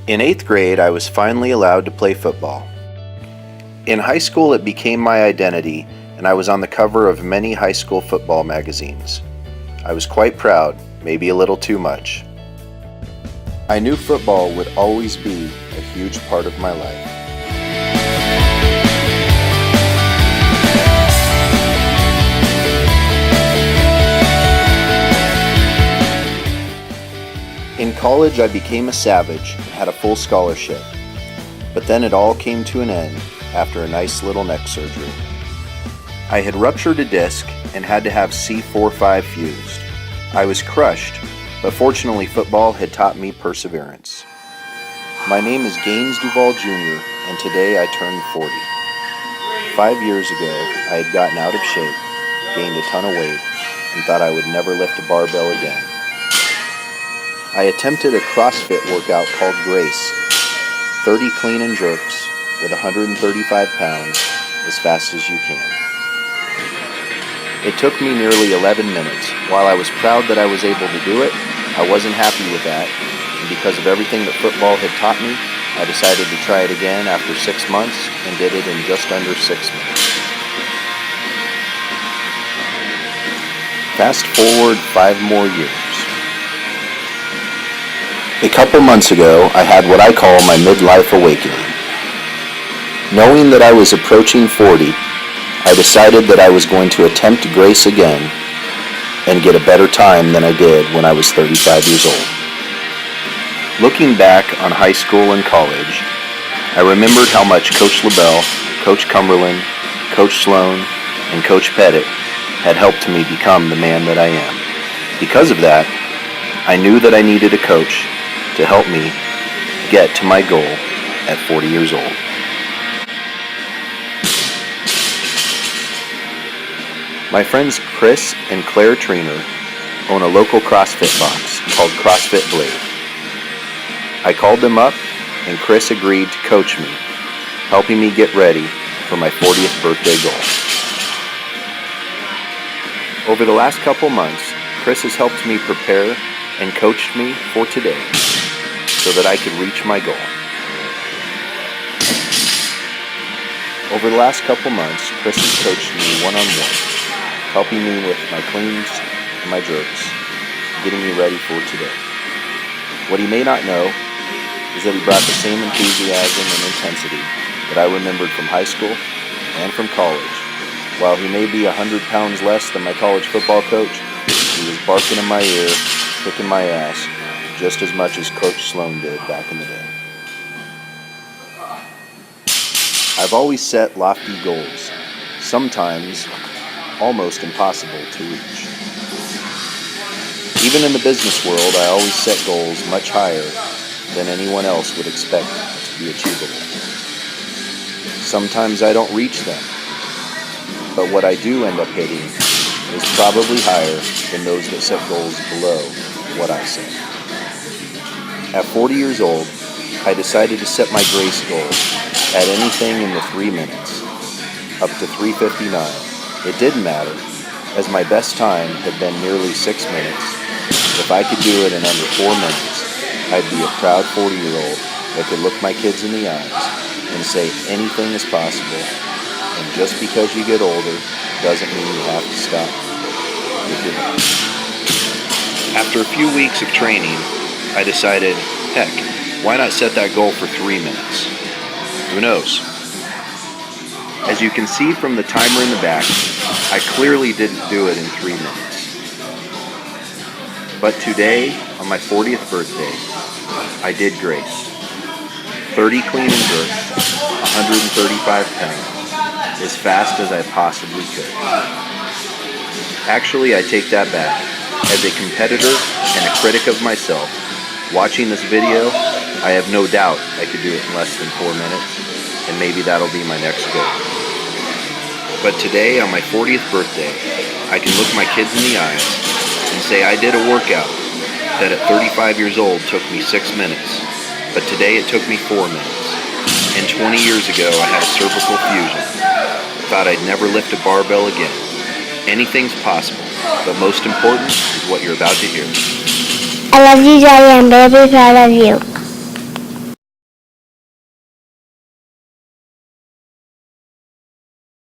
In 8th grade, I was finally allowed to play football. In high school, it became my identity, and I was on the cover of many high school football magazines. I was quite proud, maybe a little too much. I knew football would always be a huge part of my life. In college, I became a savage and had a full scholarship. But then it all came to an end after a nice little neck surgery. I had ruptured a disc and had to have C4-5 fused. I was crushed, but fortunately football had taught me perseverance. My name is DuVall Jr., and today I turned 40. 5 years ago, I had gotten out of shape, gained a ton of weight, and thought I would never lift a barbell again. I attempted a CrossFit workout called Grace, 30 clean and jerks with 135 pounds as fast as you can. It took me nearly 11 minutes. While I was proud that I was able to do it, I wasn't happy with that, and because of everything that football had taught me, I decided to try it again after 6 months and did it in just under 6 minutes. Fast forward 5 more years. A couple months ago, I had what I call my midlife awakening. Knowing that I was approaching 40, I decided that I was going to attempt Grace again and get a better time than I did when I was 35 years old. Looking back on high school and college, I remembered how much Coach LaBelle, Coach Cumberland, Coach Sloan, and Coach Pettit had helped me become the man that I am. Because of that, I knew that I needed a coach to help me get to my goal at 40 years old. My friends Chris and Claire Triner own a local CrossFit box called CrossFit Blade. I called them up and Chris agreed to coach me, helping me get ready for my 40th birthday goal. Over the last couple months, Chris has helped me prepare and coached me for today so that I could reach my goal. Over the last couple months, Chris has coached me one-on-one, helping me with my cleans and my jerks, getting me ready for today. What he may not know is that he brought the same enthusiasm and intensity that I remembered from high school and from college. While he may be 100 pounds less than my college football coach, he was barking in my ear, kicking my ass, just as much as Coach Sloan did back in the day. I've always set lofty goals, sometimes almost impossible to reach. Even in the business world, I always set goals much higher than anyone else would expect to be achievable. Sometimes I don't reach them, but what I do end up hitting is probably higher than those that set goals below what I set. At 40 years old, I decided to set my Grace goal at anything in the 3 minutes, up to 3:59. It didn't matter, as my best time had been nearly 6 minutes. If I could do it in under 4 minutes, I'd be a proud 40-year-old that could look my kids in the eyes and say anything is possible, and just because you get older doesn't mean you have to stop with your life. After a few weeks of training, I decided, heck, why not set that goal for 3 minutes? Who knows? As you can see from the timer in the back, I clearly didn't do it in 3 minutes. But today, on my 40th birthday, I did Grace. 30 clean and jerks, 135 pounds, as fast as I possibly could. Actually, I take that back. As a competitor and a critic of myself, watching this video, I have no doubt I could do it in less than 4 minutes, and maybe that'll be my next goal. But today, on my 40th birthday, I can look my kids in the eyes and say I did a workout that at 35 years old took me 6 minutes, but today it took me 4 minutes. And 20 years ago, I had a cervical fusion. Thought I'd never lift a barbell again. Anything's possible, but most important is what you're about to hear. I love you, Daddy. I'm very proud of you.